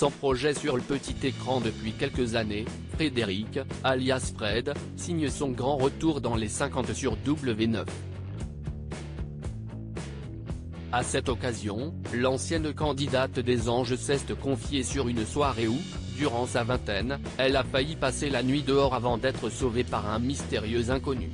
Sans projet sur le petit écran depuis quelques années, Frédéric, alias Fred, signe son grand retour dans les 50 sur W9. À cette occasion, l'ancienne candidate des Anges s'est confiée sur une soirée où, durant sa vingtaine, elle a failli passer la nuit dehors avant d'être sauvée par un mystérieux inconnu.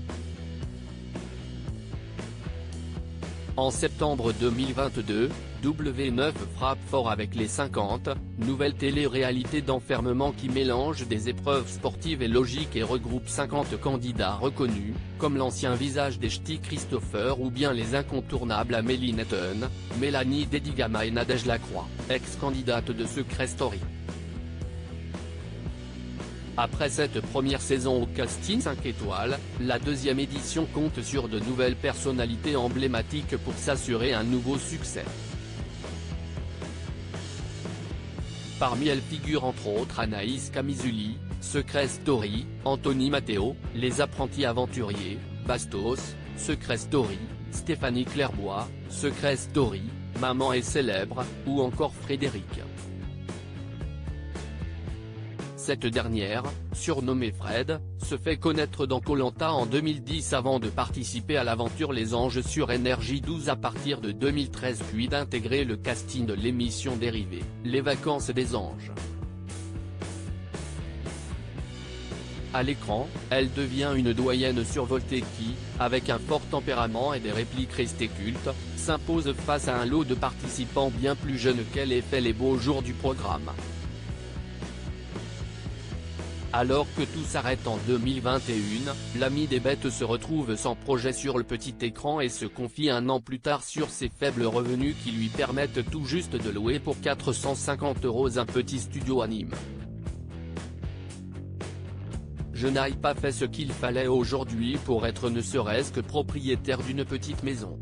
En septembre 2022, W9 frappe fort avec les 50, nouvelle télé-réalité d'enfermement qui mélange des épreuves sportives et logiques et regroupe 50 candidats reconnus, comme l'ancien visage des Ch'tis Christopher ou bien les incontournables Amélie Netton, Mélanie Dedigama et Nadège Lacroix, ex-candidate de Secret Story. Après cette première saison au casting 5 étoiles, la deuxième édition compte sur de nouvelles personnalités emblématiques pour s'assurer un nouveau succès. Parmi elles figurent entre autres Anaïs Camisuli, Secret Story, Anthony Matteo, Les Apprentis Aventuriers, Bastos, Secret Story, Stéphanie Clairbois, Secret Story, Maman est célèbre, ou encore Frédéric. Cette dernière, surnommée Fred, se fait connaître dans Koh-Lanta en 2010 avant de participer à l'aventure Les Anges sur Énergie 12 à partir de 2013 puis d'intégrer le casting de l'émission dérivée, Les Vacances des Anges. À l'écran, elle devient une doyenne survoltée qui, avec un fort tempérament et des répliques restées cultes, s'impose face à un lot de participants bien plus jeunes qu'elle et fait les beaux jours du programme. Alors que tout s'arrête en 2021, l'ami des bêtes se retrouve sans projet sur le petit écran et se confie un an plus tard sur ses faibles revenus qui lui permettent tout juste de louer pour 450 € un petit studio à Nîmes. Je n'ai pas fait ce qu'il fallait aujourd'hui pour être ne serait-ce que propriétaire d'une petite maison.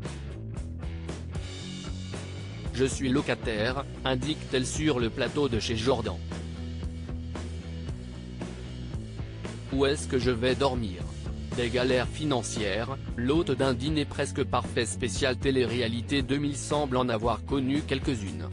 Je suis locataire, indique-t-elle sur le plateau de chez Jordan. Où est-ce que je vais dormir? Des galères financières, l'hôte d'un dîner presque parfait spécial télé-réalité 2000 semble en avoir connu quelques-unes.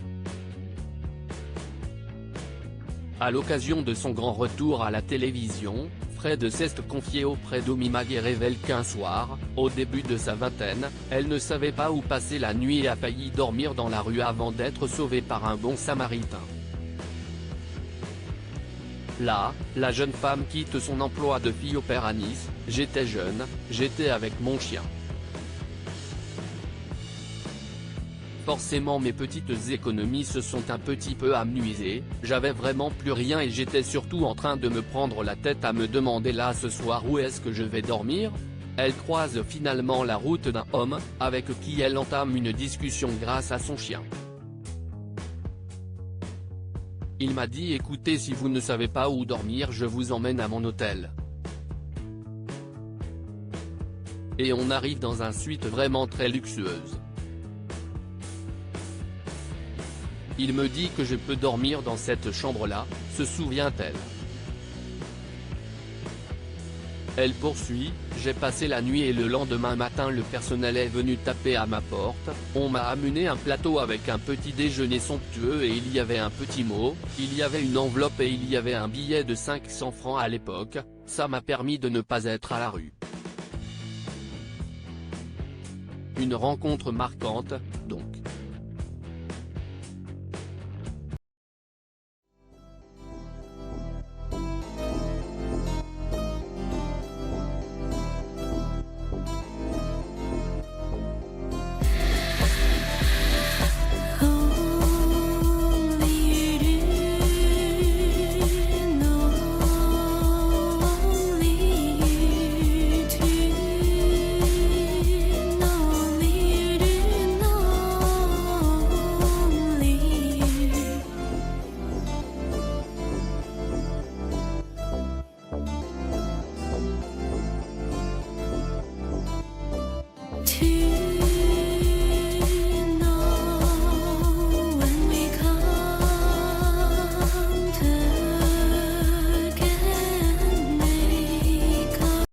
À l'occasion de son grand retour à la télévision, Fred s'est confié auprès d'Omimag et révèle qu'un soir, au début de sa vingtaine, elle ne savait pas où passer la nuit et a failli dormir dans la rue avant d'être sauvée par un bon samaritain. Là, la jeune femme quitte son emploi de fille au père à Nice. J'étais jeune, j'étais avec mon chien. Forcément mes petites économies se sont un petit peu amenuisées, j'avais vraiment plus rien et j'étais surtout en train de me prendre la tête à me demander là ce soir où est-ce que je vais dormir? Elle croise finalement la route d'un homme, avec qui elle entame une discussion grâce à son chien. Il m'a dit écoutez si vous ne savez pas où dormir je vous emmène à mon hôtel. Et on arrive dans un suite vraiment très luxueuse. Il me dit que je peux dormir dans cette chambre-là, se souvient-elle. Elle poursuit, j'ai passé la nuit et le lendemain matin le personnel est venu taper à ma porte, on m'a amené un plateau avec un petit déjeuner somptueux et il y avait un petit mot, il y avait une enveloppe et il y avait un billet de 500 francs à l'époque, ça m'a permis de ne pas être à la rue. Une rencontre marquante, donc.